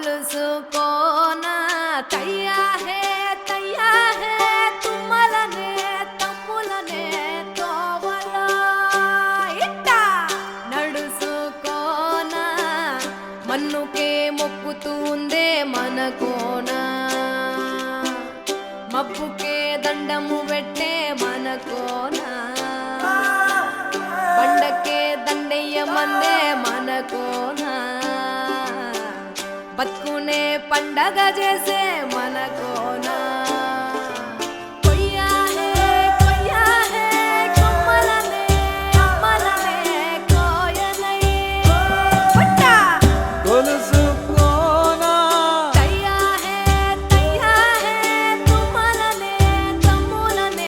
కొలుసుకోన తయ్యా హే తుమ్మలనే తమ్ములనే తోవలో ఇట్ట నడుసుకోన మన్నుకే మొక్కుతుందే మనకోన మబ్బుకే దండము పెట్టే మనకోన బండకే దండయ్యమందే మనకోన బతుకునే పండగ చేసే మనకోనా